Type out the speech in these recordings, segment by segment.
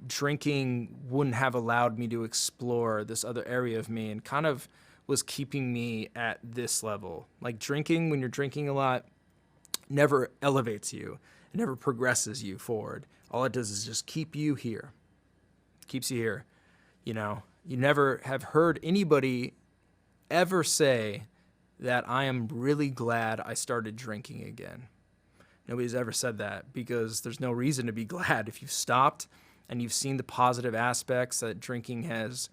Drinking wouldn't have allowed me to explore this other area of me and kind of was keeping me at this level. Like drinking, when you're drinking a lot, never elevates you. It never progresses you forward. All it does is just keep you here. Keeps you here. You know, you never have heard anybody ever say that I am really glad I started drinking again. Nobody's ever said that because there's no reason to be glad if you've stopped and you've seen the positive aspects that drinking has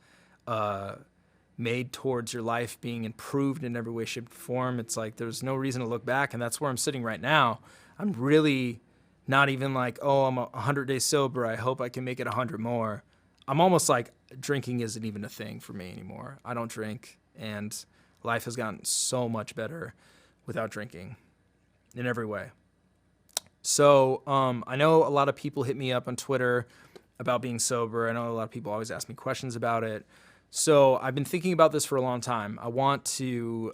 made towards your life being improved in every way, shape, or form. It's like there's no reason to look back, and that's where I'm sitting right now. I'm really not even like, oh, I'm 100 days sober. I hope I can make it 100 more. I'm almost like drinking isn't even a thing for me anymore. I don't drink, and life has gotten so much better without drinking in every way. So I know a lot of people hit me up on Twitter about being sober. I know a lot of people always ask me questions about it. So I've been thinking about this for a long time. I want to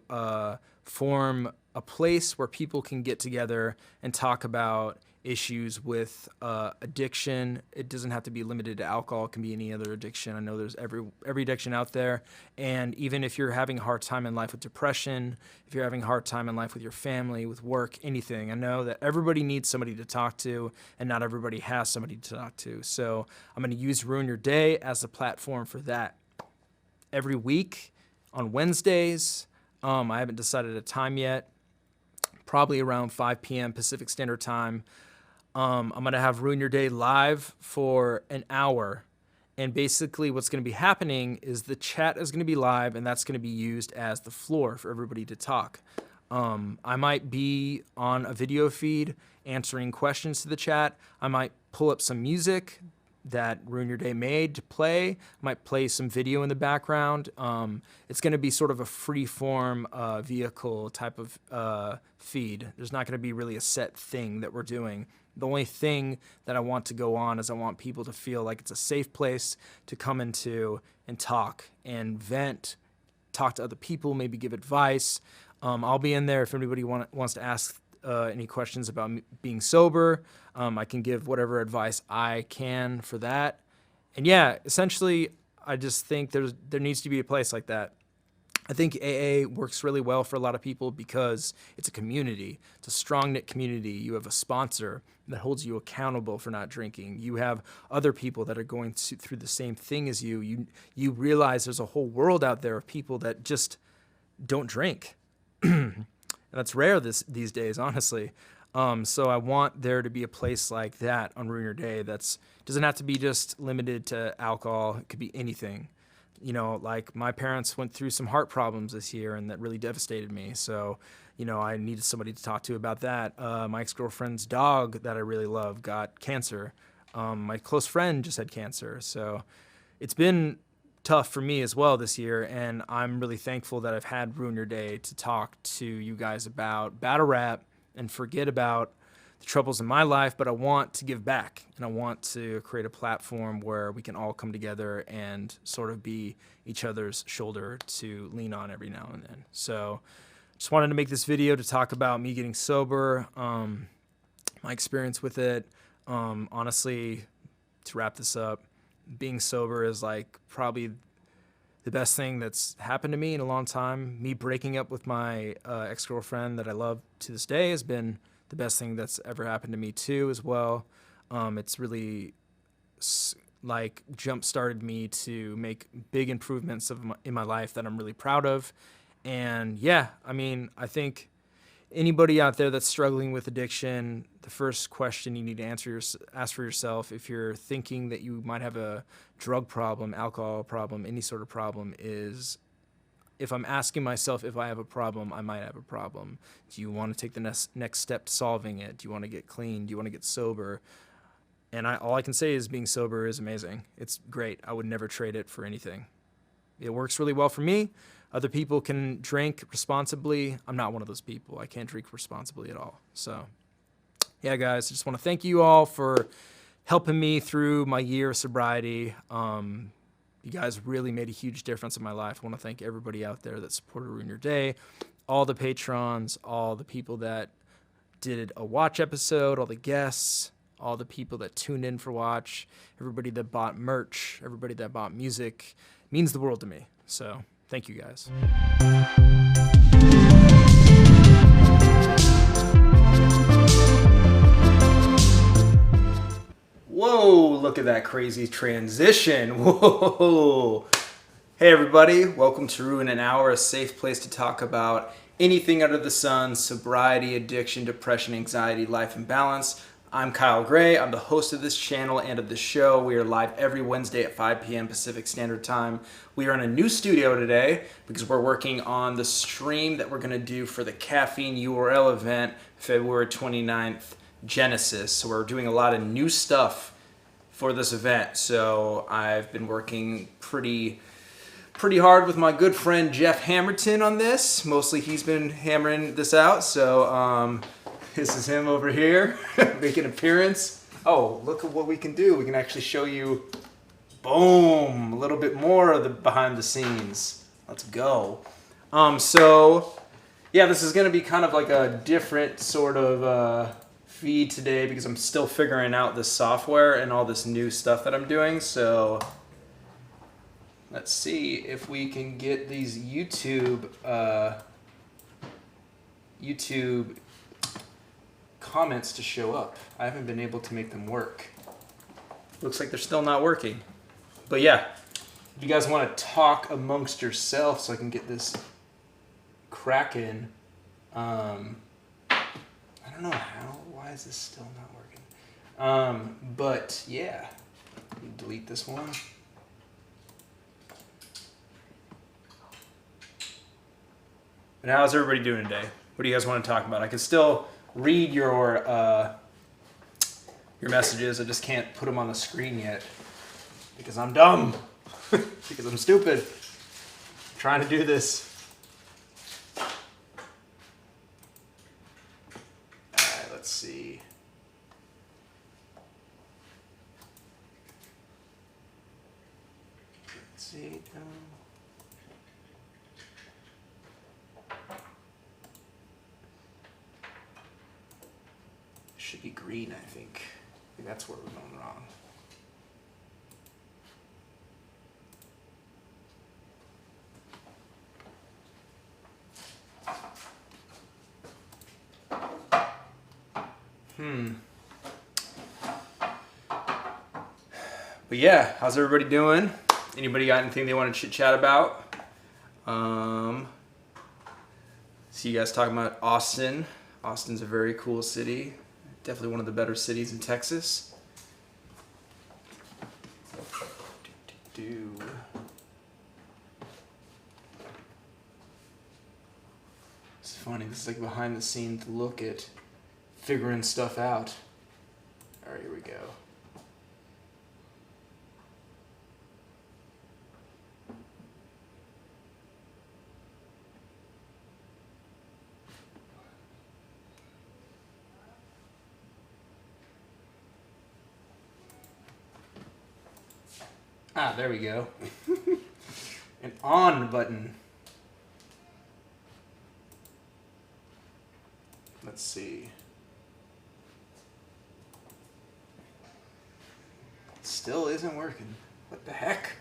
form a place where people can get together and talk about issues with addiction. It doesn't have to be limited to alcohol. It can be any other addiction. I know there's every addiction out there. And even if you're having a hard time in life with depression, if you're having a hard time in life with your family, with work, anything, I know that everybody needs somebody to talk to, and not everybody has somebody to talk to. So I'm going to use Ruin Your Day as a platform for that. Every week on Wednesdays, I haven't decided a time yet, probably around 5 p.m. Pacific Standard Time. I'm going to have Ruin Your Day live for an hour. And basically what's going to be happening is the chat is going to be live, and that's going to be used as the floor for everybody to talk. I might be on a video feed answering questions to the chat. I might pull up some music that Ruin Your Day made to play. I might play some video in the background. It's going to be sort of a free-form vehicle type of feed. There's not going to be really a set thing that we're doing. The only thing that I want to go on is I want people to feel like it's a safe place to come into and talk and vent, talk to other people, maybe give advice. I'll be in there if anybody wants to ask any questions about being sober. I can give whatever advice I can for that. And yeah, essentially, I just think there needs to be a place like that. I think AA works really well for a lot of people because it's a community. It's a strong-knit community. You have a sponsor that holds you accountable for not drinking. You have other people that are going through the same thing as you. You realize there's a whole world out there of people that just don't drink. And that's rare these days, honestly. So I want there to be a place like that on Ruin Your Day doesn't have to be just limited to alcohol. It could be anything. You know, like my parents went through some heart problems this year, and that really devastated me. So, you know, I needed somebody to talk to about that. My ex-girlfriend's dog that I really love got cancer. My close friend just had cancer. So it's been tough for me as well this year, and I'm really thankful that I've had Ruin Your Day to talk to you guys about battle rap and forget about the troubles in my life, but I want to give back, and I want to create a platform where we can all come together and sort of be each other's shoulder to lean on every now and then. So just wanted to make this video to talk about me getting sober, my experience with it. Honestly, to wrap this up, being sober is like probably the best thing that's happened to me in a long time. Me breaking up with my ex-girlfriend that I love to this day has been the best thing that's ever happened to me too as well. It's really like jump-started me to make big improvements in my life that I'm really proud of. And yeah, I mean, I think anybody out there that's struggling with addiction, the first question you need to ask for yourself, if you're thinking that you might have a drug problem, alcohol problem, any sort of problem, is if I'm asking myself if I have a problem, I might have a problem. Do you want to take the next step to solving it? Do you want to get clean? Do you want to get sober? And all I can say is being sober is amazing. It's great. I would never trade it for anything. It works really well for me. Other people can drink responsibly. I'm not one of those people. I can't drink responsibly at all. So yeah, guys, I just want to thank you all for helping me through my year of sobriety. You guys really made a huge difference in my life. I want to thank everybody out there that supported Ruin Your Day, all the patrons, all the people that did a watch episode, all the guests, all the people that tuned in for watch, everybody that bought merch, everybody that bought music. It means the world to me. So thank you guys. Whoa, look at that crazy transition. Whoa. Hey everybody, welcome to Ruin an Hour, a safe place to talk about anything under the sun, sobriety, addiction, depression, anxiety, life, and balance. I'm Kyle Gray. I'm the host of this channel and of the show. We are live every Wednesday at 5 p.m. Pacific Standard Time. We are in a new studio today because we're working on the stream that we're going to do for the Caffeine URL event, February 29th, Genesis. So we're doing a lot of new stuff for this event. So I've been working pretty hard with my good friend Jeff Hammerton on this. Mostly he's been hammering this out. So this is him over here making an appearance. Oh, look at what we can do. We can actually show you, boom, a little bit more of the behind the scenes. Let's go. So yeah, this is going to be kind of like a different sort of feed today because I'm still figuring out the software and all this new stuff that I'm doing. So let's see if we can get these YouTube comments to show up. I haven't been able to make them work. Looks like they're still not working. But yeah, if you guys want to talk amongst yourselves so I can get this cracking, I don't know how. Why is this still not working? But yeah, delete this one. And how's everybody doing today? What do you guys want to talk about? I can still read your messages. I just can't put them on the screen yet because I'm dumb, because I'm stupid. I'm trying to do this. Let's see. Let's see. Should be green, I think. That's where we're going wrong. But yeah, how's everybody doing? Anybody got anything they want to chit chat about? See you guys talking about Austin. Austin's a very cool city. Definitely one of the better cities in Texas. It's funny, this is like behind the scenes look at figuring stuff out. Alright, here we go. Ah, there we go. An on button. Let's see. It still isn't working. What the heck?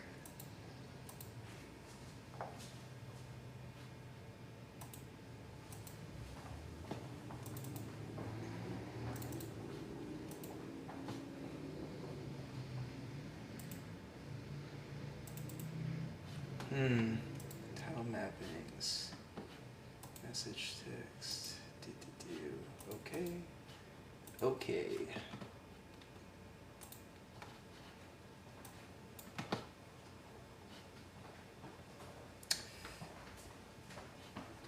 Title mappings. Message text. Okay. Okay.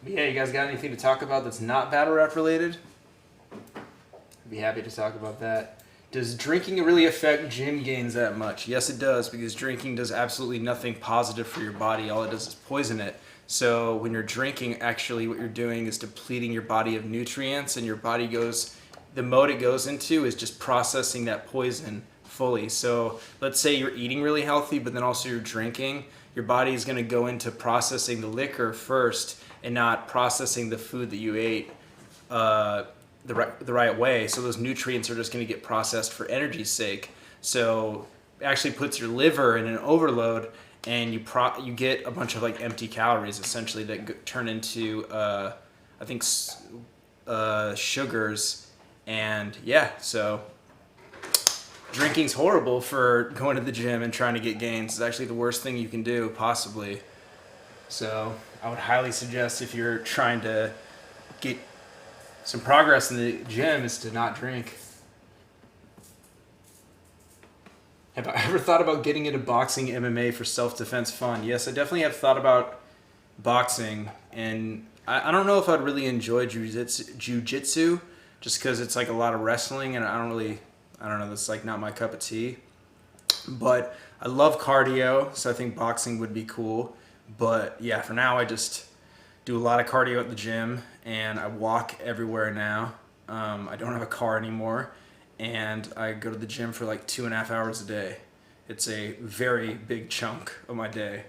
Yeah, you guys got anything to talk about that's not battle rap related? I'd be happy to talk about that. Does drinking really affect gym gains that much? Yes, it does, because drinking does absolutely nothing positive for your body. All it does is poison it. So when you're drinking, actually what you're doing is depleting your body of nutrients, and your body goes, the mode it goes into is just processing that poison fully. So let's say you're eating really healthy, but then also you're drinking. Your body is going to go into processing the liquor first and not processing the food that you ate the right way. So those nutrients are just going to get processed for energy's sake. So it actually puts your liver in an overload, and you get a bunch of like empty calories essentially that turn into I think sugars. And yeah, so drinking's horrible for going to the gym and trying to get gains. It's actually the worst thing you can do, possibly. So I would highly suggest, if you're trying to get some progress in the gym, is to not drink. Have I ever thought about getting into boxing, MMA for self-defense fun? Yes, I definitely have thought about boxing, and I don't know if I'd really enjoy jiu-jitsu just because it's like a lot of wrestling, and I don't know, that's like not my cup of tea. But I love cardio, so I think boxing would be cool. But yeah, for now I just do a lot of cardio at the gym, and I walk everywhere now. I don't have a car anymore, and I go to the gym for like 2.5 hours a day. It's a very big chunk of my day.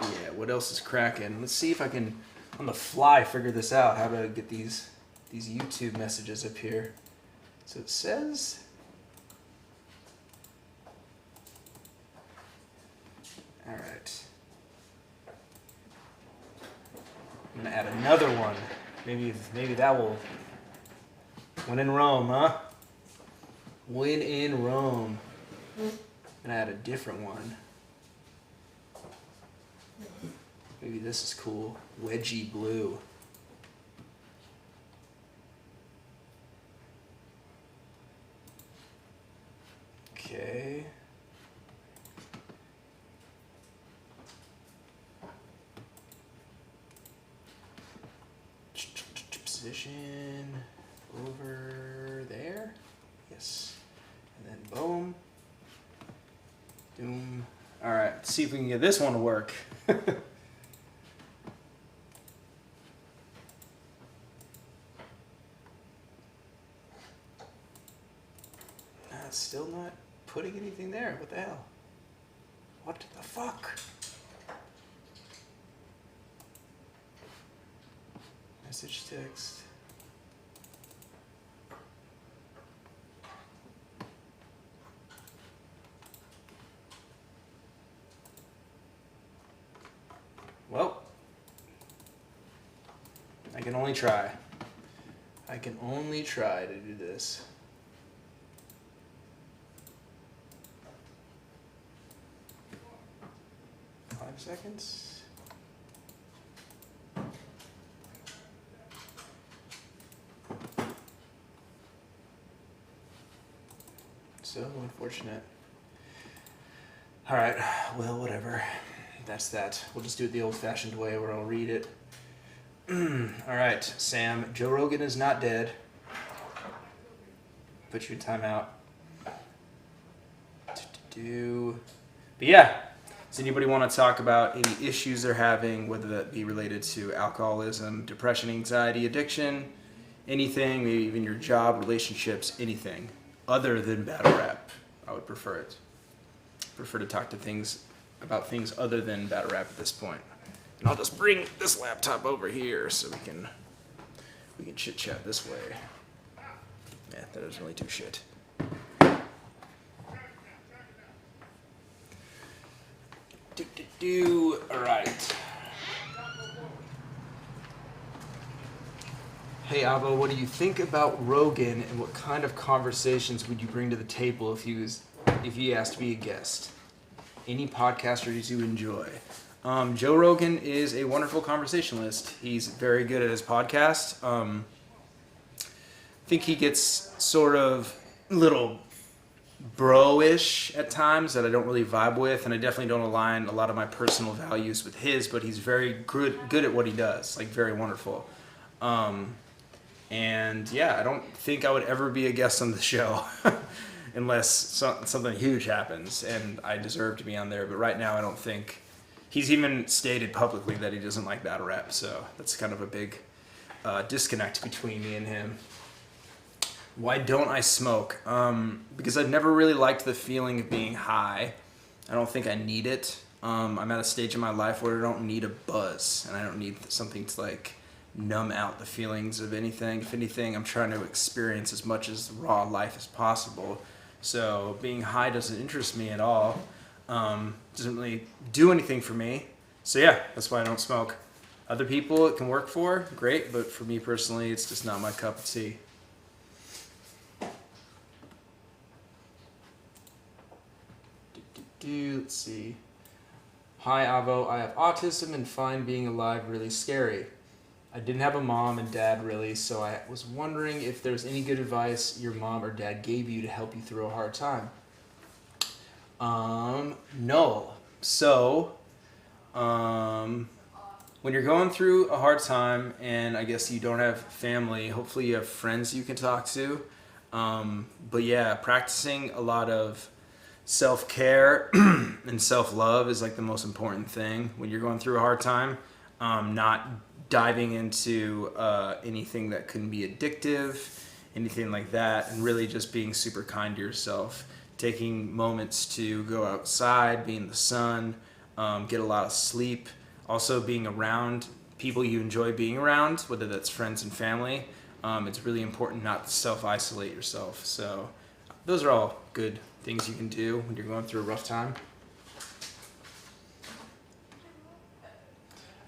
Yeah, what else is cracking? Let's see if I can, on the fly, figure this out, how to get these YouTube messages up here. So it says... All right. I'm gonna add another one. Maybe that will... When in Rome, huh? When in Rome. I'm gonna add a different one. Maybe this is cool. Wedgie blue. Okay. Position over there. Yes. And then boom. Doom. All right. Let's see if we can get this one to work. Still not putting anything there. What the hell? What the fuck? Message text. Well, I can only try. I can only try to do this. 5 seconds. So unfortunate. All right, well, whatever. That's that. We'll just do it the old-fashioned way where I'll read it. All right, Sam. Joe Rogan is not dead. Put you in timeout. But yeah. Does anybody want to talk about any issues they're having, whether that be related to alcoholism, depression, anxiety, addiction, anything, maybe even your job, relationships, anything other than battle rap? I would prefer it. Prefer to talk to about things other than battle rap at this point. And I'll just bring this laptop over here so we can chit chat this way. Yeah, that doesn't really do shit. All right. Hey, Avo, what do you think about Rogan, and what kind of conversations would you bring to the table if he asked to be a guest? Any podcasters you enjoy? Joe Rogan is a wonderful conversationalist. He's very good at his podcast. I think he gets sort of little bro-ish at times that I don't really vibe with, and I definitely don't align a lot of my personal values with his, but he's very good at what he does, like very wonderful. And yeah, I don't think I would ever be a guest on the show something huge happens and I deserve to be on there, but right now I don't think he's even stated publicly that he doesn't like bad rep. So that's kind of a big disconnect between me and him. Why don't I smoke? Because I've never really liked the feeling of being high. I don't think I need it. I'm at a stage in my life where I don't need a buzz, and I don't need something to like numb out the feelings of anything. If anything, I'm trying to experience as much as raw life as possible. So being high doesn't interest me at all. Doesn't really do anything for me. So yeah, that's why I don't smoke. Other people it can work for, great, but for me personally, it's just not my cup of tea. Let's see. Hi, Avo. I have autism and find being alive really scary. I didn't have a mom and dad really, so I was wondering if there's any good advice your mom or dad gave you to help you through a hard time. No. So, when you're going through a hard time and I guess you don't have family, hopefully you have friends you can talk to. But yeah, practicing a lot of self-care and self-love is like the most important thing when you're going through a hard time. Not diving into anything that can be addictive, anything like that, and really just being super kind to yourself. Taking moments to go outside, be in the sun, get a lot of sleep. Also being around people you enjoy being around, whether that's friends and family. It's really important not to self-isolate yourself. So those are all good things you can do when you're going through a rough time.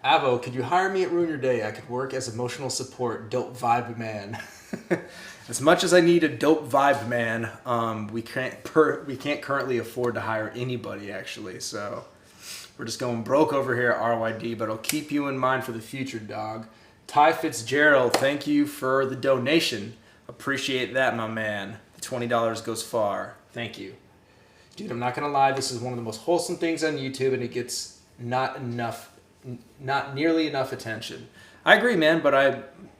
Avo, could you hire me at Ruin Your Day? I could work as emotional support, dope vibe man. As much as I need a dope vibe man, we can't currently afford to hire anybody actually. So we're just going broke over here at RYD, but I'll keep you in mind for the future, dog. Ty Fitzgerald, thank you for the donation. Appreciate that, my man. The $20 goes far. Thank you. Dude, I'm not gonna lie, this is one of the most wholesome things on YouTube, and it gets not nearly enough attention. I agree, man, but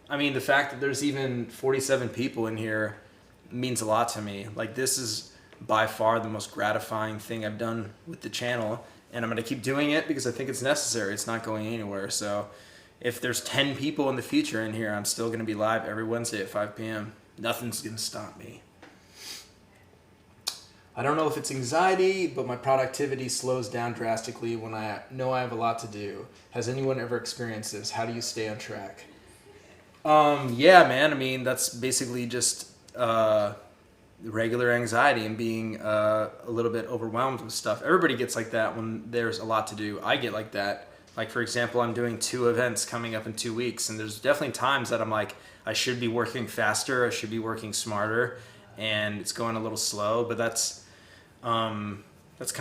I mean, the fact that there's even 47 people in here means a lot to me. Like, this is by far the most gratifying thing I've done with the channel, and I'm gonna keep doing it because I think it's necessary. It's not going anywhere. So if there's 10 people in the future in here, I'm still gonna be live every Wednesday at 5 p.m. Nothing's gonna stop me. I don't know if it's anxiety, but my productivity slows down drastically when I know I have a lot to do. Has anyone ever experienced this? How do you stay on track? Yeah, man. I mean, that's basically just regular anxiety and being a little bit overwhelmed with stuff. Everybody gets like that when there's a lot to do. I get like that. Like, for example, I'm doing 2 events coming up in 2 weeks, and there's definitely times that I'm like, I should be working faster, I should be working smarter, and it's going a little slow, but that's kind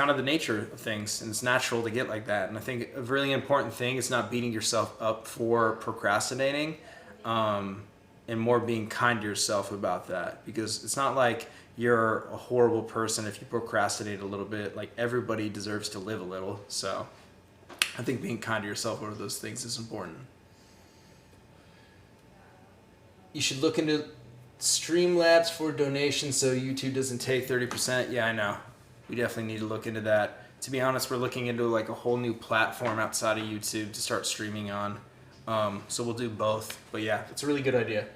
of the nature of things, and it's natural to get like that. And I think a really important thing is not beating yourself up for procrastinating, and more being kind to yourself about that, because it's not like you're a horrible person if you procrastinate a little bit. Like, everybody deserves to live a little. So I think being kind to yourself over those things is important. You should look into Streamlabs for donations so YouTube doesn't take 30%. Yeah, I know. We definitely need to look into that. To be honest, we're looking into like a whole new platform outside of YouTube to start streaming on. So we'll do both. But yeah, it's a really good idea.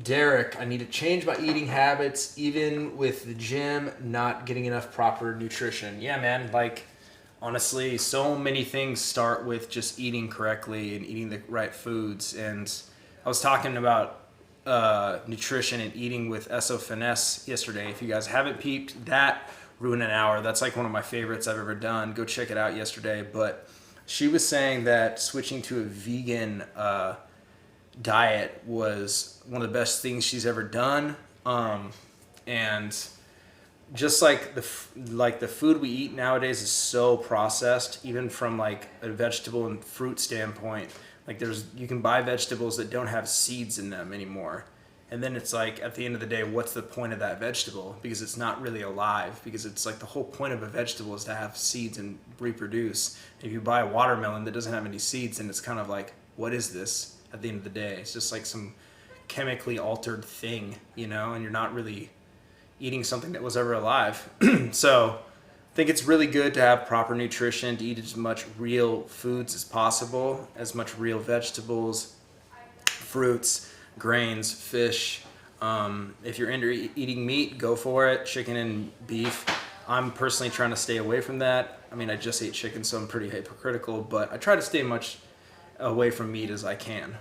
Derek, I need to change my eating habits, even with the gym not getting enough proper nutrition. Yeah, man, like, honestly, so many things start with just eating correctly and eating the right foods. And I was talking about nutrition and eating with SO Finesse yesterday. If you guys haven't peeped that, Ruin an Hour, that's like one of my favorites I've ever done. Go check it out yesterday. But she was saying that switching to a vegan diet was one of the best things she's ever done. And just like the food we eat nowadays is so processed, even from like a vegetable and fruit standpoint. Like, you can buy vegetables that don't have seeds in them anymore. And then it's like, at the end of the day, what's the point of that vegetable? Because it's not really alive. Because it's like the whole point of a vegetable is to have seeds and reproduce. If you buy a watermelon that doesn't have any seeds, then it's kind of like, what is this at the end of the day? It's just like some chemically altered thing, you know, and you're not really eating something that was ever alive. So I think it's really good to have proper nutrition, to eat as much real foods as possible, as much real vegetables, fruits, grains, fish. If you're into eating meat, go for it. Chicken and beef. I'm personally trying to stay away from that. I mean, I just ate chicken, so I'm pretty hypocritical, but I try to stay much away from meat as I can.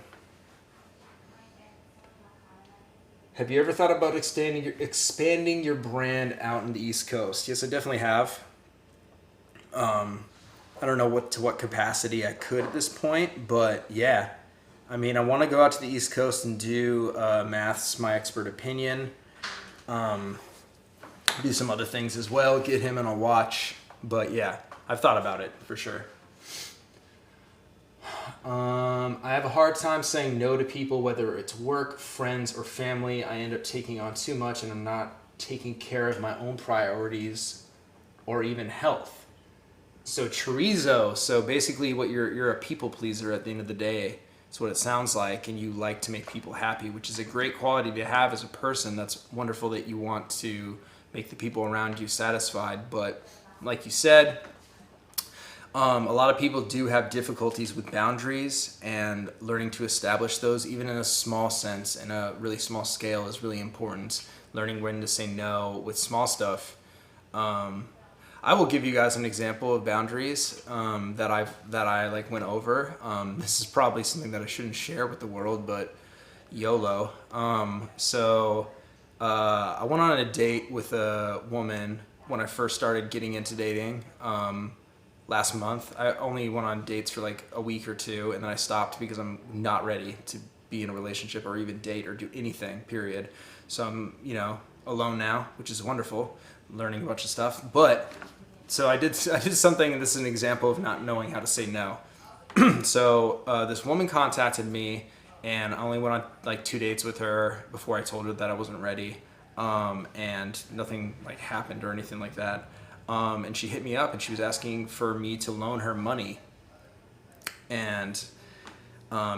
Have you ever thought about expanding your brand out in the East Coast? Yes, I definitely have. I don't know to what capacity I could at this point, but yeah. I mean, I want to go out to the East Coast and do Math's My Expert Opinion. Do some other things as well, get him on a watch. But yeah, I've thought about it for sure. I have a hard time saying no to people, whether it's work, friends, or family. I end up taking on too much and I'm not taking care of my own priorities or even health. So chorizo, so basically what you're a people pleaser at the end of the day. That's what it sounds like, and you like to make people happy, which is a great quality to have as a person. That's wonderful that you want to make the people around you satisfied. But like you said, a lot of people do have difficulties with boundaries, and learning to establish those, even in a small sense, in a really small scale, is really important. Learning when to say no with small stuff. I will give you guys an example of boundaries that I like went over. This is probably something that I shouldn't share with the world, but YOLO. I went on a date with a woman when I first started getting into dating last month. I only went on dates for like a week or two, and then I stopped because I'm not ready to be in a relationship or even date or do anything, period. So I'm, alone now, which is wonderful, learning a bunch of stuff. But so I did something, and this is an example of not knowing how to say no. So this woman contacted me, and I only went on like 2 dates with her before I told her that I wasn't ready, and nothing like happened or anything like that. And she hit me up, and she was asking for me to loan her money, and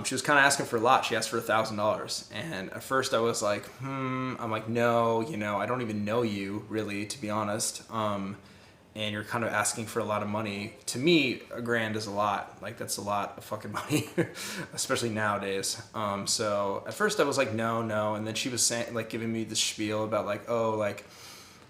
she was kind of asking for a lot. She asked for $1,000, and at first I was like, I'm like, no, I don't even know you really, to be honest. And you're kind of asking for a lot of money. To me, $1,000 is a lot. Like, that's a lot of fucking money, especially nowadays. So at first I was like, no. And then she was saying, like, giving me the spiel about like, oh, like,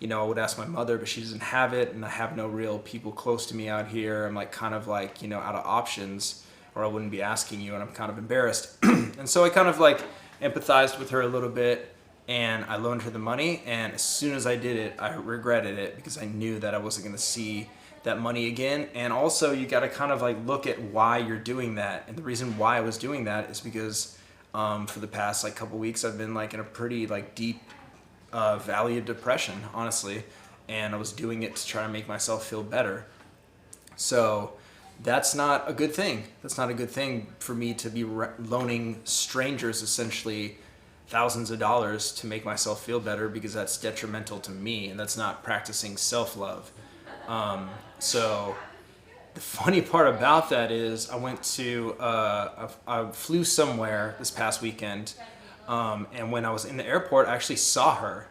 I would ask my mother, but she doesn't have it, and I have no real people close to me out here. I'm like kind of like, out of options, or I wouldn't be asking you, and I'm kind of embarrassed. And so I kind of like empathized with her a little bit, and I loaned her the money, and as soon as I did it, I regretted it because I knew that I wasn't going to see that money again. And also, you got to kind of like look at why you're doing that. And the reason why I was doing that is because for the past like couple weeks, I've been like in a pretty like deep valley of depression, honestly, and I was doing it to try to make myself feel better. So that's not a good thing. That's not a good thing for me to be loaning strangers essentially thousands of dollars to make myself feel better, because that's detrimental to me, and that's not practicing self-love. So the funny part about that is I went to, I flew somewhere this past weekend, and when I was in the airport, I actually saw her.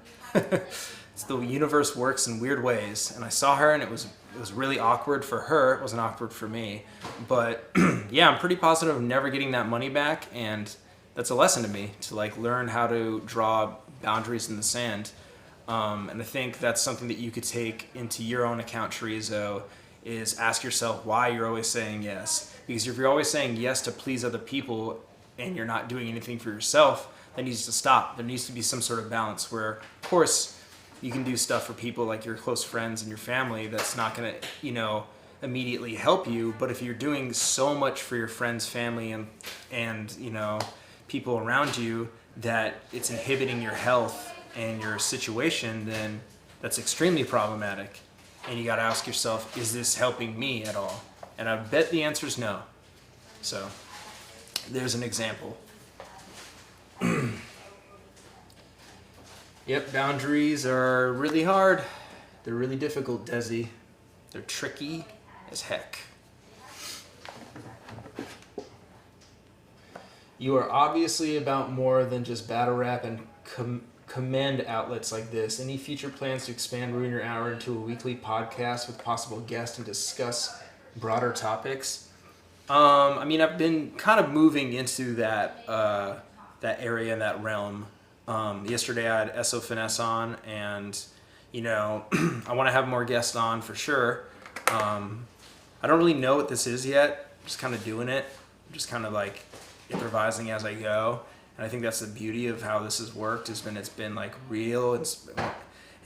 The universe works in weird ways, and I saw her, and it was really awkward for her. It wasn't awkward for me, but yeah, I'm pretty positive of never getting that money back, and that's a lesson to me, to like learn how to draw boundaries in the sand. And I think that's something that you could take into your own account, Chorizo, is ask yourself why you're always saying yes. Because if you're always saying yes to please other people and you're not doing anything for yourself, that needs to stop. There needs to be some sort of balance where, of course, you can do stuff for people like your close friends and your family that's not going to, immediately help you. But if you're doing so much for your friends, family, and people around you that it's inhibiting your health and your situation, then that's extremely problematic. And you got to ask yourself, is this helping me at all? And I bet the answer is no. So there's an example. Yep, boundaries are really hard. They're really difficult, Desi. They're tricky as heck. You are obviously about more than just battle rap and commend outlets like this. Any future plans to expand Ruin Your Hour into a weekly podcast with possible guests and discuss broader topics? I mean, I've been kind of moving into that that area and that realm. Yesterday I had SO Finesse on, and you know, I want to have more guests on for sure. I don't really know what this is yet. I'm just kind of doing it. I'm just kind of like improvising as I go. And I think that's the beauty of how this has worked. It's been like real and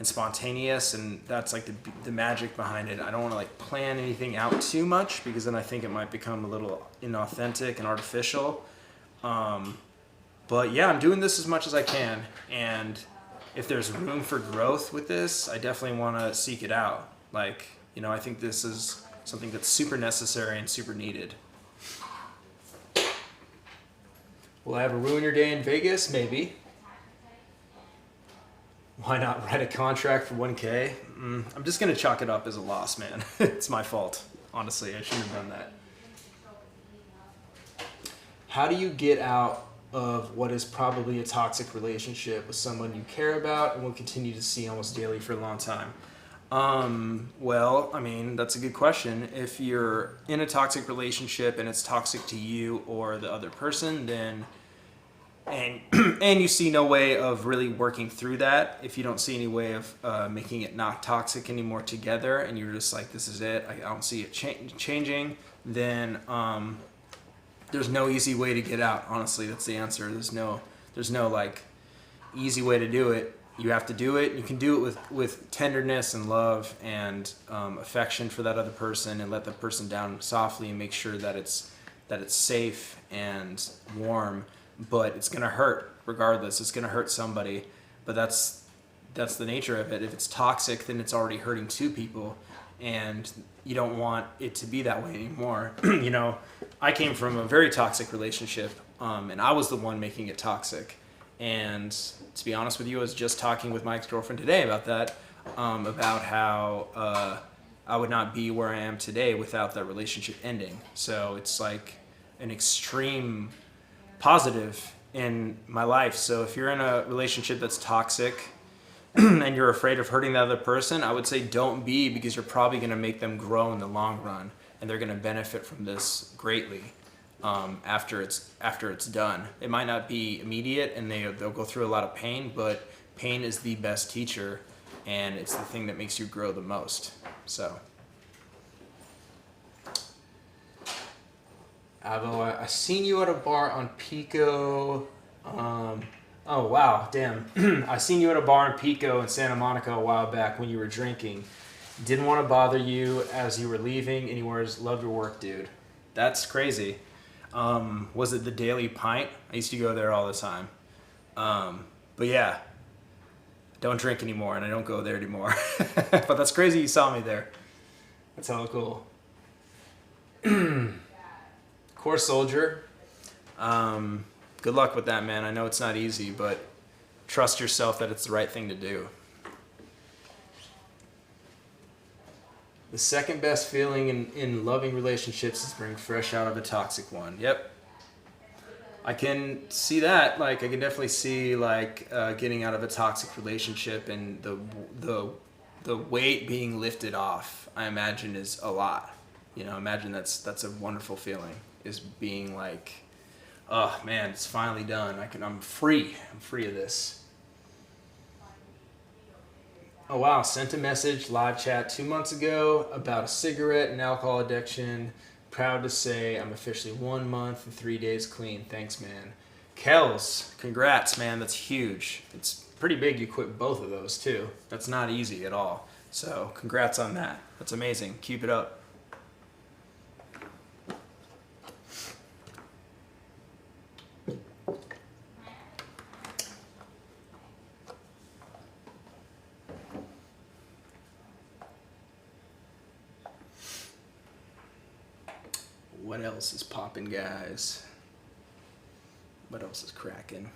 spontaneous, and that's like the magic behind it. I don't want to like plan anything out too much, because then I think it might become a little inauthentic and artificial. But yeah, I'm doing this as much as I can, and if there's room for growth with this, I definitely want to seek it out. Like, you know, I think this is something that's super necessary and super needed. Will I ever ruin your day in Vegas? Maybe. Why not write a contract for 1K? I'm just going to chalk it up as a loss, man. It's my fault. Honestly, I shouldn't have done that. How do you get out of what is probably a toxic relationship with someone you care about and will continue to see almost daily for a long time? Well, I mean, that's a good question. If you're in a toxic relationship and it's toxic to you or the other person, then and you see no way of really working through that, if you don't see any way of making it not toxic anymore together, and you're just like, this is it, I don't see it changing, then there's no easy way to get out. Honestly, that's the answer. There's no like easy way to do it. You have to do it. You can do it with tenderness and love and affection for that other person, and let the person down softly and make sure that it's safe and warm. But it's gonna hurt regardless. It's gonna hurt somebody. But that's the nature of it. If it's toxic, then it's already hurting two people, and you don't want it to be that way anymore. You know, I came from a very toxic relationship, and I was the one making it toxic. And to be honest with you, I was just talking with my ex-girlfriend today about that, about how I would not be where I am today without that relationship ending. So it's like an extreme positive in my life. So if you're in a relationship that's toxic and you're afraid of hurting the other person, I would say don't be, because you're probably going to make them grow in the long run, and they're going to benefit from this greatly. After it's done. It might not be immediate, and they'll go through a lot of pain, but pain is the best teacher, and it's the thing that makes you grow the most. So, Avo, I seen you at a bar on Pico. Oh wow, damn! I seen you at a bar in Pico in Santa Monica a while back when you were drinking. Didn't want to bother you as you were leaving. Anyways, love your work, dude. That's crazy. Was it the Daily Pint? I used to go there all the time. But yeah, don't drink anymore, and I don't go there anymore. But that's crazy you saw me there. That's hella cool. Core Soldier. Good luck with that, man. I know it's not easy, but trust yourself that it's the right thing to do. The second best feeling in loving relationships is being fresh out of a toxic one. Yep. I can see that. Like, I can definitely see like getting out of a toxic relationship, and the weight being lifted off, I imagine, is a lot. You know, imagine that's a wonderful feeling, is being like, oh man, it's finally done. I'm free. I'm free of this. Oh wow, sent a message, live chat 2 months ago about a cigarette and alcohol addiction. Proud to say I'm officially 1 month and 3 days clean. Thanks, man. Kels, congrats, man. That's huge. It's pretty big you quit both of those too. That's not easy at all. So congrats on that. That's amazing. Keep it up. What else is popping, guys? What else is cracking?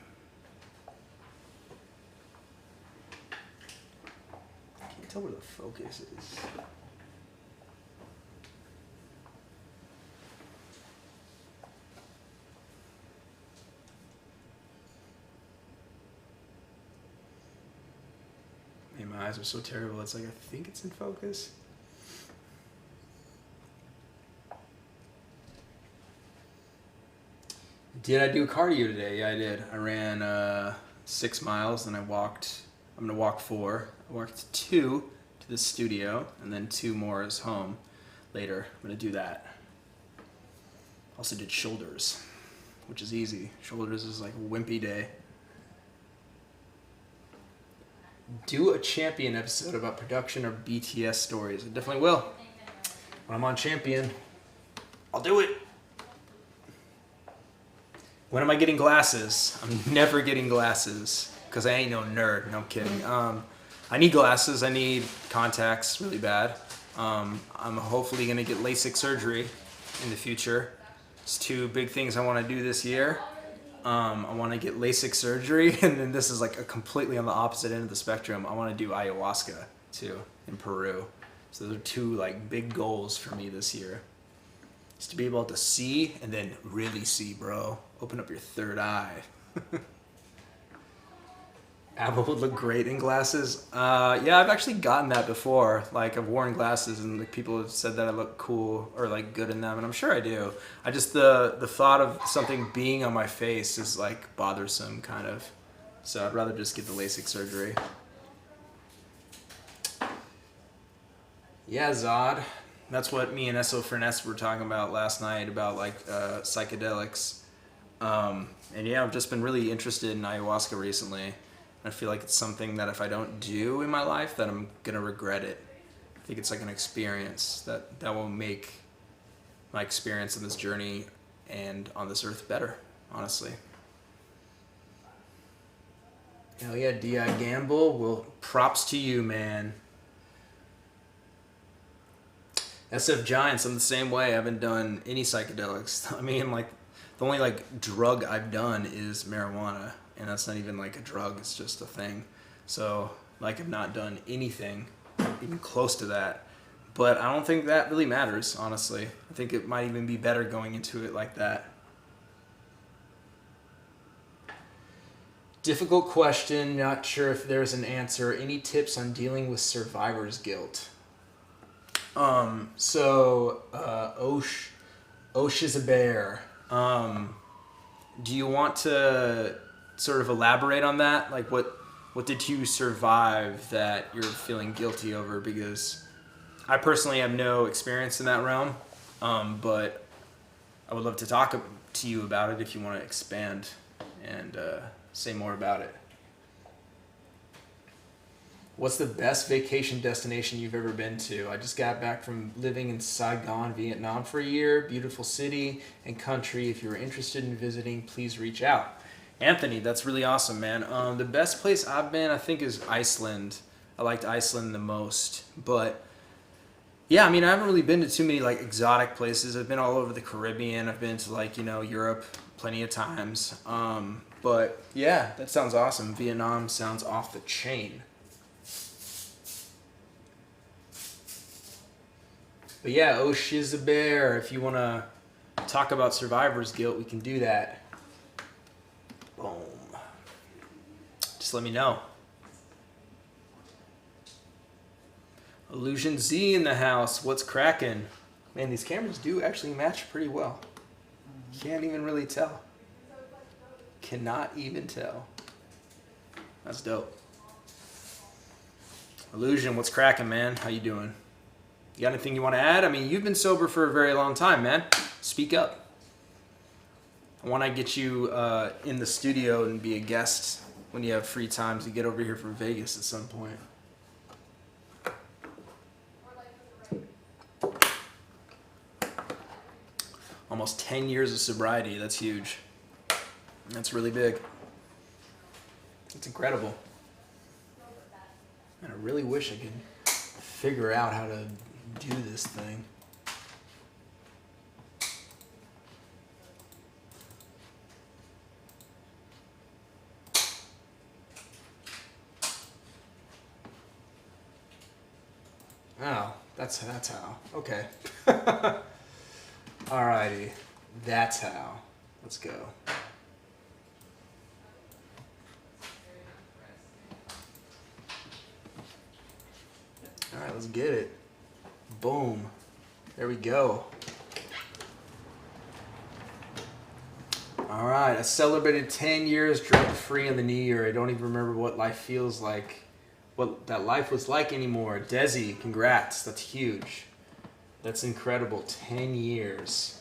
I can't tell where the focus is. eyes are so terrible. It's like, I think it's in focus. Did I do cardio today? Yeah, I did. I ran 6 miles, then I walked. I'm going to walk 4. I walked 2 to the studio, and then 2 more is home later. I'm going to do that. Also did shoulders, which is easy. Shoulders is like a wimpy day. Do a Champion episode about production or BTS stories. I definitely will. When I'm on Champion, I'll do it. When am I getting glasses? I'm never getting glasses because I ain't no nerd. No, I'm kidding. I need glasses. I need contacts really bad. I'm hopefully going to get LASIK surgery in the future. It's 2 big things I want to do this year. I want to get LASIK surgery, and then this is like a completely on the opposite end of the spectrum. I want to do ayahuasca too in Peru. So those are 2 like big goals for me this year. Is to be able to see and then really see, bro. Open up your third eye. Apple would look great in glasses. Yeah, I've actually gotten that before. Like, I've worn glasses and like, people have said that I look cool or like good in them, and I'm sure I do. I just the thought of something being on my face is like bothersome, kind of. So I'd rather just get the LASIK surgery. Yeah, Zod. That's what me and Esso Furness were talking about last night about like psychedelics. And yeah, I've just been really interested in ayahuasca recently. I feel like it's something that if I don't do in my life, that I'm gonna regret it. I think it's like an experience that will make my experience in this journey and on this earth better, honestly. Hell yeah, D.I. Gamble. Well, props to you, man. SF Giants, I'm the same way. I haven't done any psychedelics. I mean, like, the only like drug I've done is marijuana, and that's not even like a drug, it's just a thing. So like, I've not done anything even close to that, but I don't think that really matters, honestly. I think it might even be better going into it like that. Difficult question, not sure if there's an answer. Any tips on dealing with survivor's guilt? Osh is a bear. Do you want to sort of elaborate on that? Like, what did you survive that you're feeling guilty over? Because I personally have no experience in that realm, but I would love to talk to you about it if you want to expand and say more about it. What's the best vacation destination you've ever been to? I just got back from living in Saigon, Vietnam for a year. Beautiful city and country. If you're interested in visiting, please reach out. Anthony, that's really awesome, man. The best place I've been, I think, is Iceland. I liked Iceland the most. But yeah, I mean, I haven't really been to too many like exotic places. I've been all over the Caribbean. I've been to like, Europe plenty of times. But yeah, that sounds awesome. Vietnam sounds off the chain. But yeah, oh shiz a bear. If you want to talk about survivor's guilt, we can do that. Boom. Just let me know. Illusion Z in the house. What's cracking? Man, these cameras do actually match pretty well. Can't even really tell. Cannot even tell. That's dope. Illusion, what's cracking, man? How you doing? You got anything you want to add? I mean, you've been sober for a very long time, man. Speak up. I want to get you in the studio and be a guest when you have free time to get over here from Vegas at some point. Almost 10 years of sobriety. That's huge. That's really big. It's incredible. And I really wish I could figure out how to do this thing. Oh, that's how. Okay. Alrighty. That's how. Let's go. let's get it. Boom. There we go. All right, I celebrated 10 years drug-free in the new year. I don't even remember what life feels like, what that life was like anymore. Desi, congrats. That's huge. That's incredible. 10 years.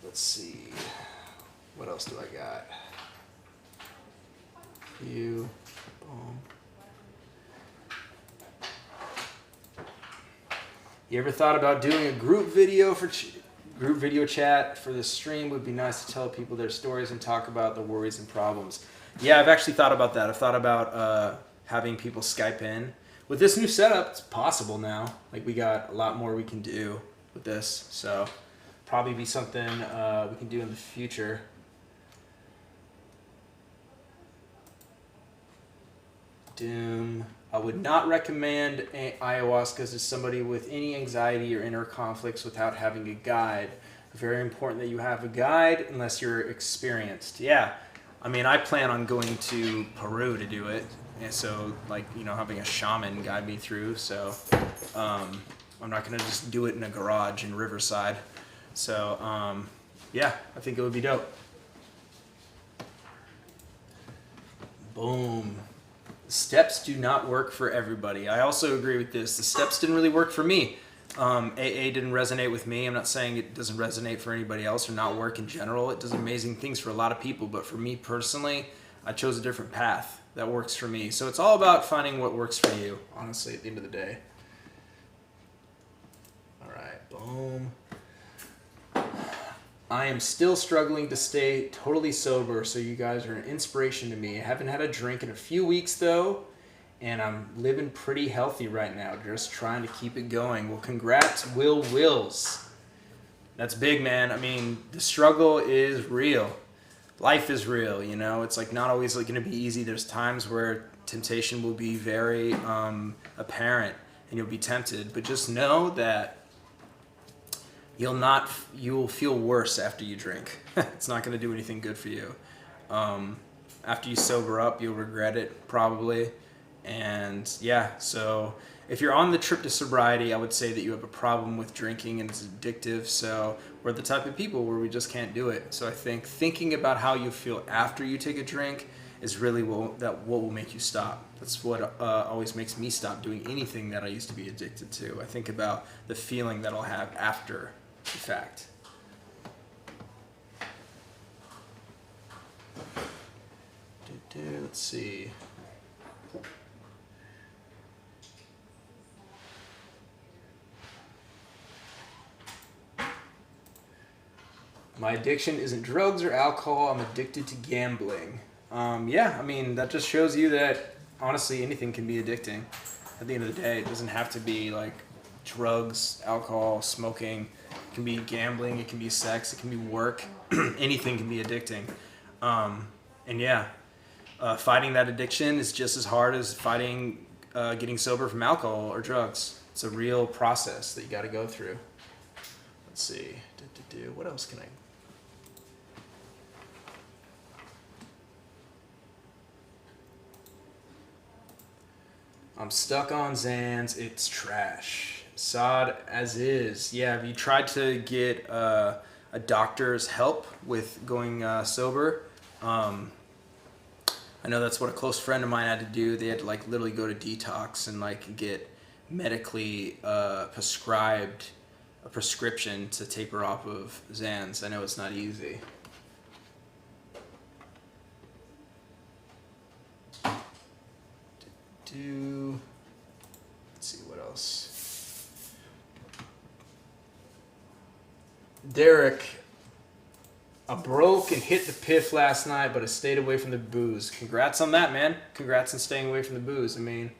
Let's see. What else do I got? You. Boom. You ever thought about doing a group video chat for the stream? Would be nice to tell people their stories and talk about the worries and problems. Yeah, I've actually thought about that. I've thought about having people Skype in. With this new setup, it's possible now. Like, we got a lot more we can do with this. So probably be something we can do in the future. Doom. I would not recommend ayahuasca to somebody with any anxiety or inner conflicts without having a guide. Very important that you have a guide unless you're experienced. Yeah, I mean, I plan on going to Peru to do it. And so, like, you know, having a shaman guide me through. So I'm not going to just do it in a garage in Riverside. So, yeah, I think it would be dope. Boom. Steps do not work for everybody. I also agree with this. The steps didn't really work for me. AA didn't resonate with me. I'm not saying it doesn't resonate for anybody else or not work in general. It does amazing things for a lot of people. But for me personally, I chose a different path that works for me. So it's all about finding what works for you, honestly, at the end of the day. All right, boom. I am still struggling to stay totally sober, so you guys are an inspiration to me. I haven't had a drink in a few weeks, though, and I'm living pretty healthy right now, just trying to keep it going. Well, congrats, Will Wills. That's big, man. I mean, the struggle is real. Life is real, you know? It's like not always going to be easy. There's times where temptation will be very apparent, and you'll be tempted, but just know that you'll feel worse after you drink. It's not going to do anything good for you. After you sober up, you'll regret it probably. And yeah, so if you're on the trip to sobriety, I would say that you have a problem with drinking and it's addictive. So we're the type of people where we just can't do it. So I think thinking about how you feel after you take a drink is really what will make you stop. That's what always makes me stop doing anything that I used to be addicted to. I think about the feeling that I'll have after the fact. Let's see. My addiction isn't drugs or alcohol. I'm addicted to gambling. Yeah, I mean, that just shows you that, honestly, anything can be addicting. At the end of the day, it doesn't have to be, like, drugs, alcohol, smoking. It can be gambling. It can be sex. It can be work. Anything can be addicting. And, yeah, fighting that addiction is just as hard as fighting getting sober from alcohol or drugs. It's a real process that you got to go through. Let's see. What else can I... I'm stuck on Xans. It's trash. Sod as is. Yeah, have you tried to get a doctor's help with going sober? I know that's what a close friend of mine had to do. They had to like literally go to detox and like get medically prescribed a prescription to taper off of Xans. I know it's not easy. Let's see what else. Derek, I broke and hit the piff last night, but I stayed away from the booze. Congrats on that, man. Congrats on staying away from the booze. I mean,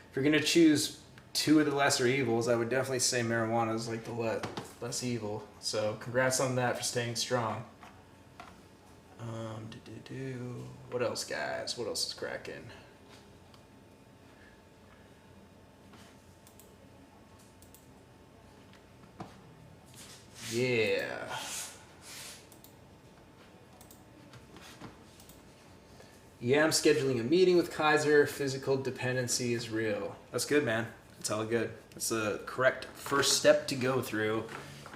if you're gonna choose two of the lesser evils, I would definitely say marijuana is like the less evil. So congrats on that for staying strong. What else, guys? What else is cracking? Yeah. Yeah, I'm scheduling a meeting with Kaiser. Physical dependency is real. That's good, man. That's all good. That's the correct first step to go through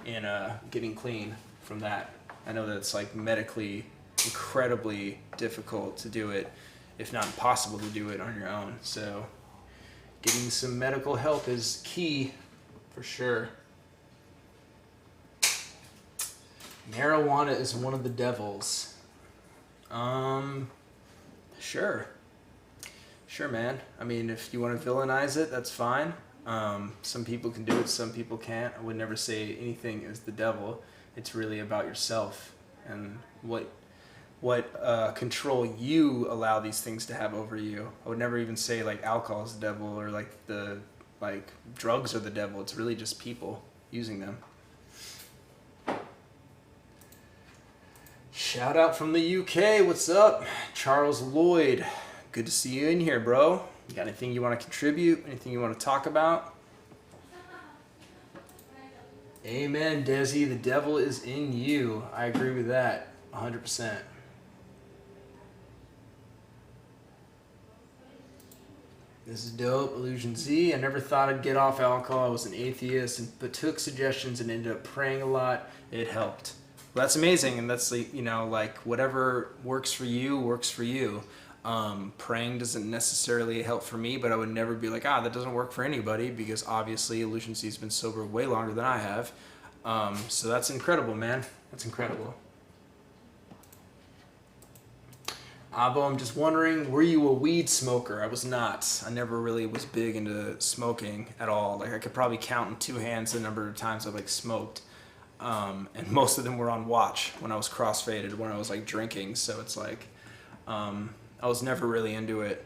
in getting clean from that. I know that it's like medically incredibly difficult to do it, if not impossible to do it on your own. So getting some medical help is key for sure. Marijuana is one of the devils. Sure. Sure, man. I mean, if you want to villainize it, that's fine. Some people can do it, some people can't. I would never say anything is the devil. It's really about yourself and what control you allow these things to have over you. I would never even say like alcohol is the devil or like drugs are the devil. It's really just people using them. Shout out from the UK. What's up? Charles Lloyd. Good to see you in here, bro. You got anything you want to contribute? Anything you want to talk about? Amen, Desi. The devil is in you. I agree with that 100%. This is dope. Illusion Z. I never thought I'd get off alcohol. I was an atheist, but took suggestions and ended up praying a lot. It helped. Well, that's amazing, and that's like whatever works for you works for you. Praying doesn't necessarily help for me, but I would never be like, that doesn't work for anybody, because obviously Illusion C's been sober way longer than I have. So that's incredible, man. That's incredible. Avo, I'm just wondering, were you a weed smoker? I was not. I never really was big into smoking at all. Like I could probably count in two hands the number of times I've like smoked. And most of them were on watch when I was crossfaded, when I was like drinking. So it's like, I was never really into it.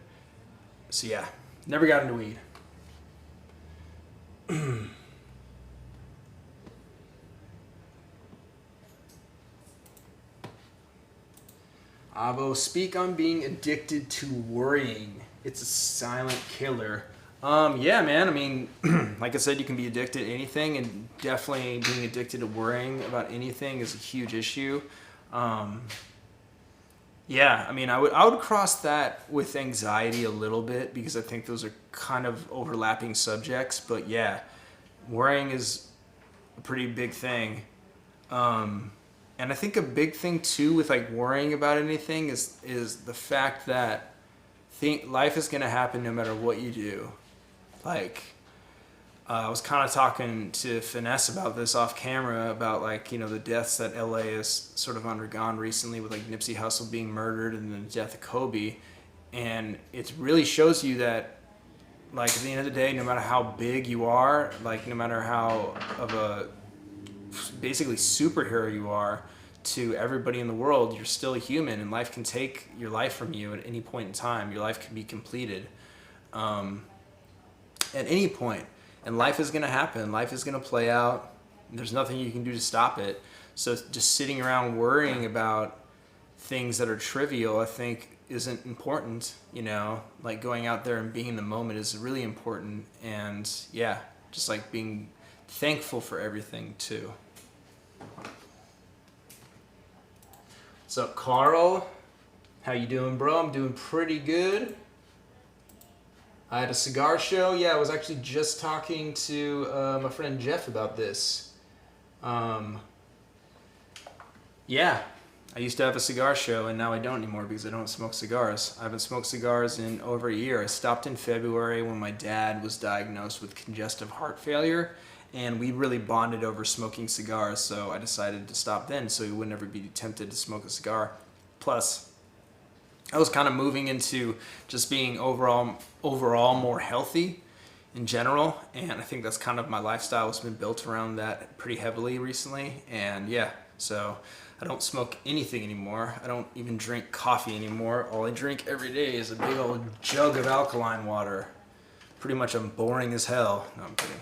So yeah, never got into weed. Avo, speak on being addicted to worrying. It's a silent killer. Yeah, man. I mean, like I said, you can be addicted to anything, and definitely being addicted to worrying about anything is a huge issue. Yeah, I mean, I would cross that with anxiety a little bit, because I think those are kind of overlapping subjects. But yeah, worrying is a pretty big thing. And I think a big thing too with like worrying about anything is the fact that life is going to happen no matter what you do. Like, I was kind of talking to Finesse about this off camera, about like, the deaths that LA has sort of undergone recently, with like Nipsey Hussle being murdered and then the death of Kobe. And it really shows you that, like, at the end of the day, no matter how big you are, like no matter how of a basically superhero you are to everybody in the world, you're still a human, and life can take your life from you at any point in time. Your life can be completed at any point, and life is going to happen. Life is going to play out. There's nothing you can do to stop it. So just sitting around worrying about things that are trivial, I think, isn't important. Like going out there and being in the moment is really important. And yeah, just like being thankful for everything too. What's up, Carl? How you doing, bro? I'm doing pretty good. I had a cigar show. Yeah, I was actually just talking to my friend Jeff about this. Yeah, I used to have a cigar show, and now I don't anymore because I don't smoke cigars. I haven't smoked cigars in over a year. I stopped in February when my dad was diagnosed with congestive heart failure, and we really bonded over smoking cigars, so I decided to stop then so he would never be tempted to smoke a cigar. Plus, I was kind of moving into just being overall more healthy in general, and I think that's kind of my lifestyle has been built around that pretty heavily recently. And yeah, so I don't smoke anything anymore. I don't even drink coffee anymore. All I drink every day is a big old jug of alkaline water. Pretty much I'm boring as hell. No, I'm kidding.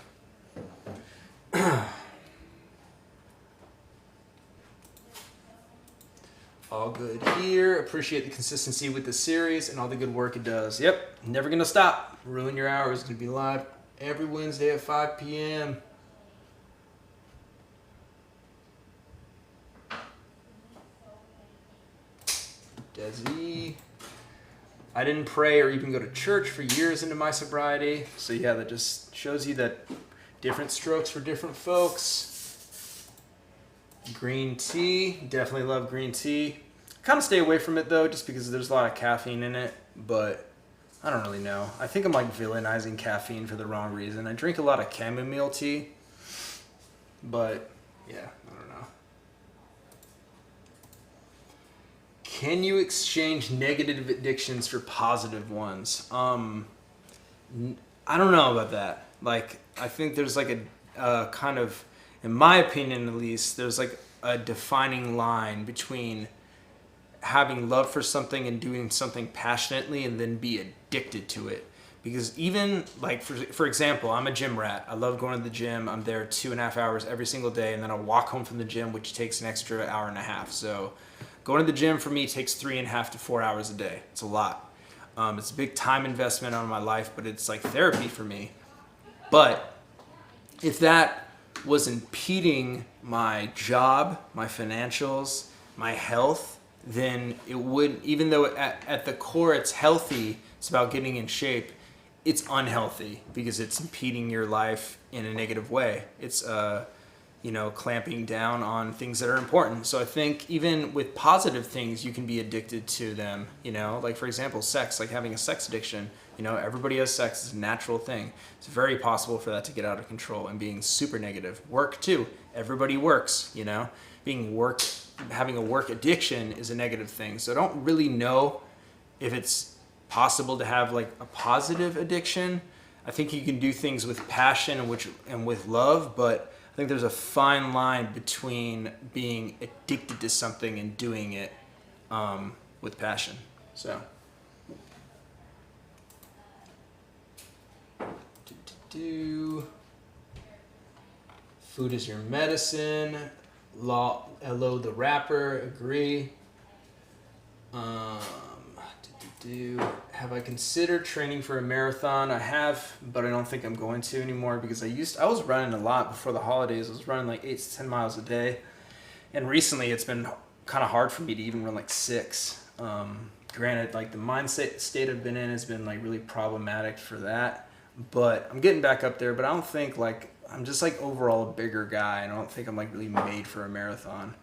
All good here. Appreciate the consistency with the series and all the good work it does. Yep, never gonna stop. Ruin Your Hours is gonna be live every Wednesday at 5 p.m. Desi. I didn't pray or even go to church for years into my sobriety. So yeah, that just shows you that different strokes for different folks. Green tea, definitely love green tea. Kind of stay away from it though, just because there's a lot of caffeine in it, but I don't really know. I think I'm like villainizing caffeine for the wrong reason. I drink a lot of chamomile tea, but yeah, I don't know. Can you exchange negative addictions for positive ones? I don't know about that. Like, I think there's like a kind of, in my opinion at least, there's like a defining line between having love for something and doing something passionately and then be addicted to it. Because even like, for example, I'm a gym rat. I love going to the gym. I'm there 2.5 hours every single day, and then I'll walk home from the gym, which takes an extra hour and a half. So going to the gym for me takes 3.5 to 4 hours a day. It's a lot. It's a big time investment on my life, but it's like therapy for me. But if that was impeding my job, my financials, my health, then it would, even though at the core it's healthy, it's about getting in shape, it's unhealthy because it's impeding your life in a negative way. It's clamping down on things that are important. So I think even with positive things, you can be addicted to them, like for example, sex, like having a sex addiction. Everybody has sex. It's a natural thing. It's very possible for that to get out of control and being super negative. Work too. Everybody works, having a work addiction is a negative thing. So I don't really know if it's possible to have like a positive addiction. I think you can do things with passion and with love, but I think there's a fine line between being addicted to something and doing it with passion. So. Food is your medicine. Hello, the rapper. Agree. Have I considered training for a marathon? I have, but I don't think I'm going to anymore because I was running a lot before the holidays. I was running like 8 to 10 miles a day, and recently it's been kind of hard for me to even run like 6. Granted, like the mindset state I've been in has been like really problematic for that, but I'm getting back up there. But I don't think like I'm just like overall a bigger guy, and I don't think I'm like really made for a marathon.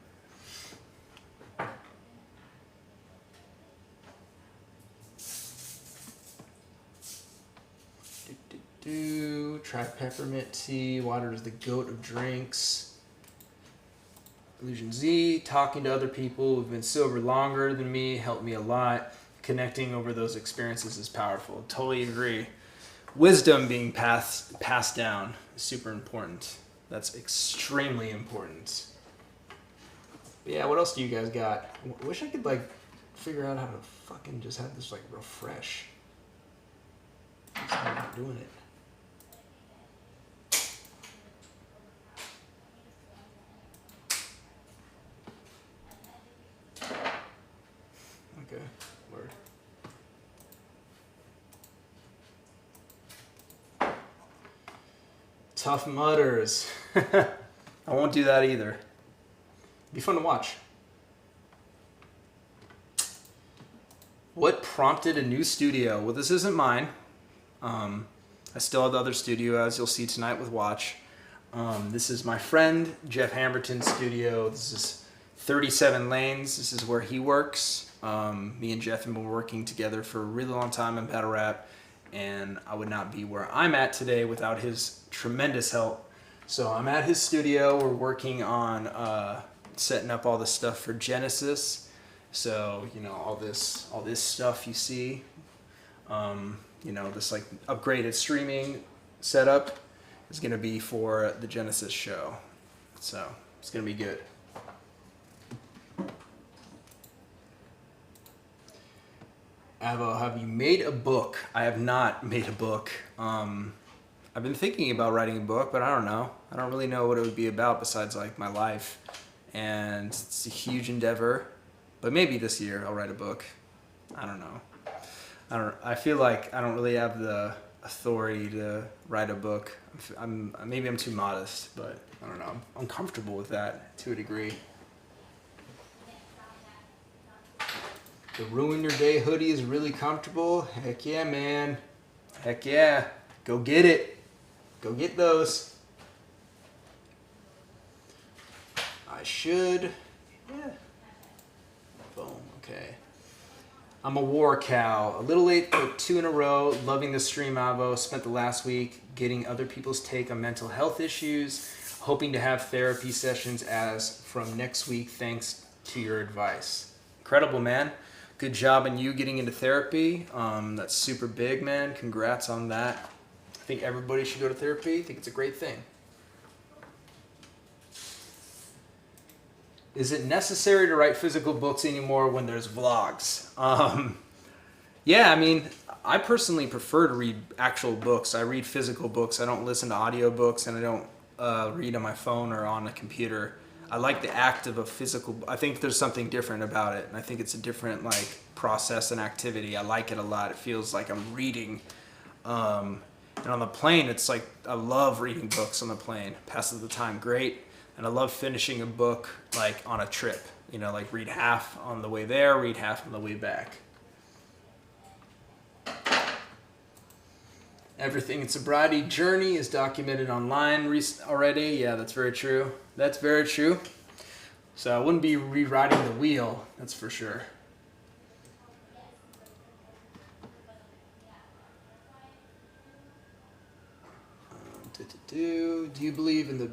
Try peppermint tea. Water is the goat of drinks. Illusion Z. Talking to other people who've been sober longer than me helped me a lot. Connecting over those experiences is powerful. Totally agree. Wisdom being passed down is super important. That's extremely important. But yeah, what else do you guys got? I wish I could like figure out how to fucking just have this like refresh. I'm not doing it. Okay, word. Tough Mudders. I won't do that either. Be fun to watch. What prompted a new studio? Well, this isn't mine. I still have the other studio, as you'll see tonight with Watch. This is my friend Jeff Hamberton's studio. This is 37 Lanes. This is where he works. Me and Jeff have been working together for a really long time in battle rap, and I would not be where I'm at today without his tremendous help. So I'm at his studio. We're working on setting up all the stuff for Genesis. So all this stuff you see, this like upgraded streaming setup is going to be for the Genesis show. So it's going to be good. Avo, have you made a book? I have not made a book. I've been thinking about writing a book, but I don't know. I don't really know what it would be about besides like my life. And it's a huge endeavor, but maybe this year I'll write a book. I don't know. I feel like I don't really have the authority to write a book. Maybe I'm too modest, but I don't know. I'm comfortable with that to a degree. The Ruin Your Day hoodie is really comfortable. Heck yeah, man. Heck yeah. Go get it. Go get those. I should. Yeah. Boom. Okay. I'm a war cow. A little late for 2 in a row. Loving the stream, Avo. Spent the last week getting other people's take on mental health issues. Hoping to have therapy sessions as from next week. Thanks to your advice. Incredible, man. Good job on you getting into therapy. That's super big, man. Congrats on that. I think everybody should go to therapy. I think it's a great thing. Is it necessary to write physical books anymore when there's vlogs? Yeah, I mean, I personally prefer to read actual books. I read physical books. I don't listen to audiobooks, and I don't read on my phone or on a computer. I like the act of a physical. I think there's something different about it, and I think it's a different like process and activity. I like it a lot. It feels like I'm reading. And on the plane, it's like I love reading books on the plane. Passes the time great, and I love finishing a book like on a trip. You know, like read half on the way there, read half on the way back. Everything in sobriety journey is documented online already. Yeah, that's very true. That's very true. So I wouldn't be rewriting the wheel, that's for sure. Do you believe in the...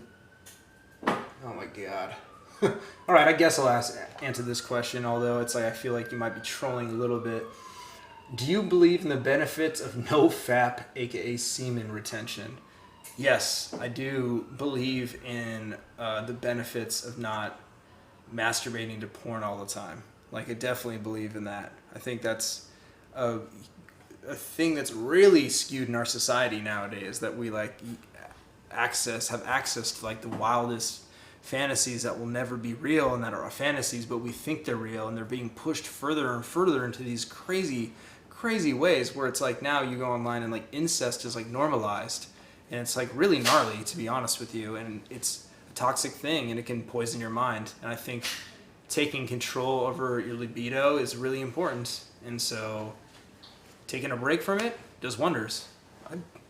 Oh my God. All right, I guess I'll answer this question, although it's like I feel like you might be trolling a little bit. Do you believe in the benefits of no FAP, aka semen retention? Yes, I do believe in the benefits of not masturbating to porn all the time. Like, I definitely believe in that. I think that's a thing that's really skewed in our society nowadays, that we like have access to like the wildest fantasies that will never be real and that are fantasies, but we think they're real, and they're being pushed further and further into these crazy ways where it's like now you go online and like incest is like normalized, and it's like really gnarly, to be honest with you, and it's a toxic thing and it can poison your mind. And I think taking control over your libido is really important, and so taking a break from it does wonders.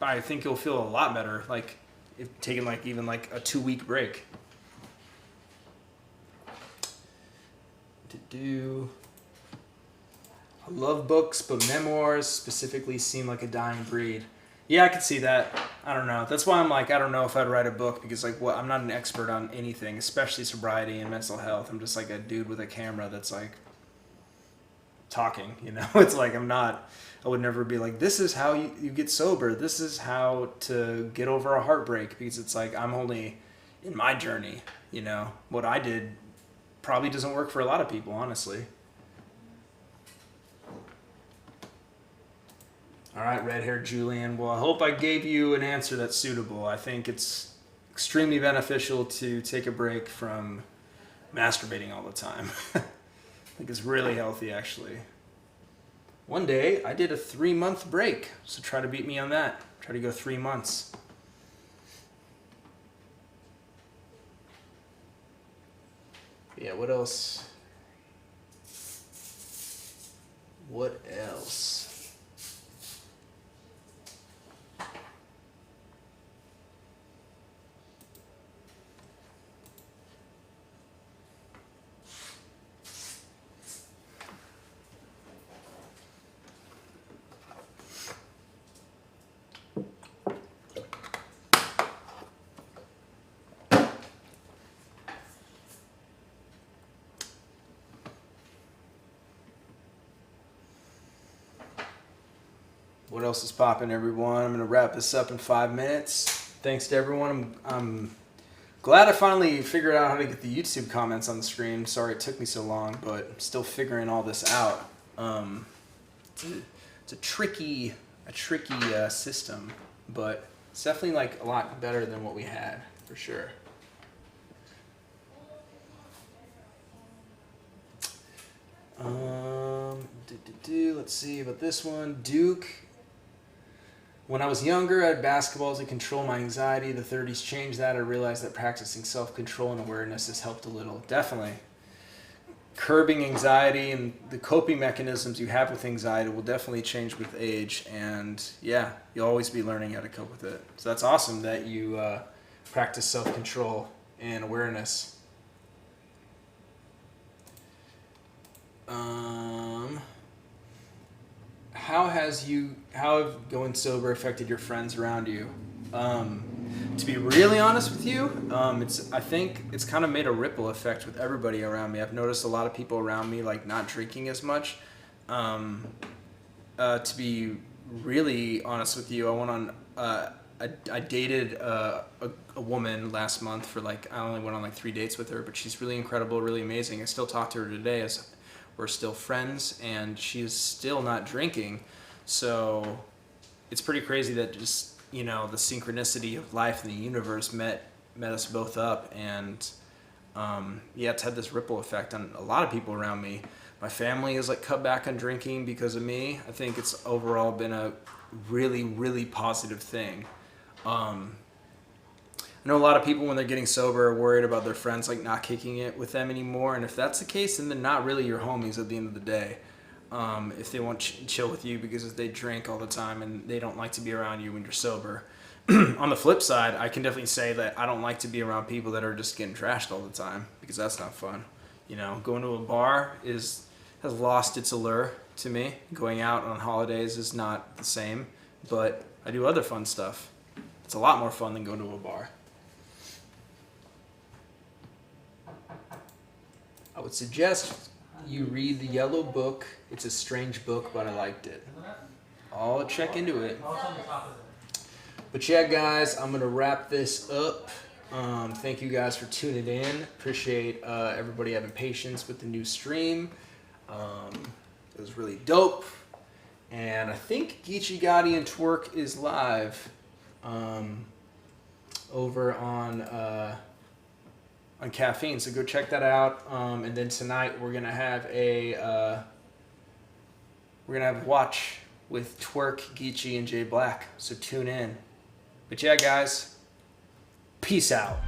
I think you'll feel a lot better like if taking like even like a 2-week break. I love books, but memoirs specifically seem like a dying breed. Yeah, I could see that. I don't know. That's why I'm like, I don't know if I'd write a book, because like, what? I'm not an expert on anything, especially sobriety and mental health. I'm just like a dude with a camera that's like talking, you know? It's like I would never be like, this is how you get sober. This is how to get over a heartbreak, because it's like I'm only in my journey, you know? What I did probably doesn't work for a lot of people, honestly. All right, red-haired Julian. Well, I hope I gave you an answer that's suitable. I think it's extremely beneficial to take a break from masturbating all the time. I think it's really healthy, actually. One day, I did a 3-month break, so try to beat me on that. Try to go 3 months. Yeah, what else? What else? What else is popping, everyone? I'm going to wrap this up in 5 minutes. Thanks to everyone. I'm glad I finally figured out how to get the YouTube comments on the screen. Sorry it took me so long, but I'm still figuring all this out. It's a tricky system, but it's definitely like a lot better than what we had, for sure. Let's see about this one. Duke. When I was younger, I had basketball to control my anxiety. The 30s changed that. I realized that practicing self-control and awareness has helped a little. Definitely. curbing anxiety and the coping mechanisms you have with anxiety will definitely change with age. And yeah, you'll always be learning how to cope with it. So that's awesome that you practice self-control and awareness. How have going sober affected your friends around you? To be really honest with you, I think it's kind of made a ripple effect with everybody around me. I've noticed a lot of people around me like not drinking as much. To be really honest with you, I went on. I dated a woman last month for I only went on 3 dates with her, but she's really incredible, really amazing. I still talk to her today as we're still friends, and she is still not drinking. So it's pretty crazy that just, the synchronicity of life and the universe met us both up. And it's had this ripple effect on a lot of people around me. My family has cut back on drinking because of me. I think it's overall been a really, really positive thing. I know a lot of people when they're getting sober are worried about their friends not kicking it with them anymore, and if that's the case, then they're not really your homies at the end of the day. If they won't chill with you because they drink all the time and they don't like to be around you when you're sober. On the flip side, I can definitely say that I don't like to be around people that are just getting trashed all the time, because that's not fun. Going to a bar has lost its allure to me. Going out on holidays is not the same, but I do other fun stuff. It's a lot more fun than going to a bar. I would suggest you read the Yellow Book. It's a strange book, but I liked it. I'll check into it. But yeah, guys, I'm going to wrap this up. Thank you guys for tuning in. Appreciate everybody having patience with the new stream. It was really dope. And I think Geechee Gotti and Twerk is live over on Caffeine, so go check that out. And then tonight we're gonna have a watch with Twerk, Geechee, and Jay Black. So tune in. But yeah, guys, peace out.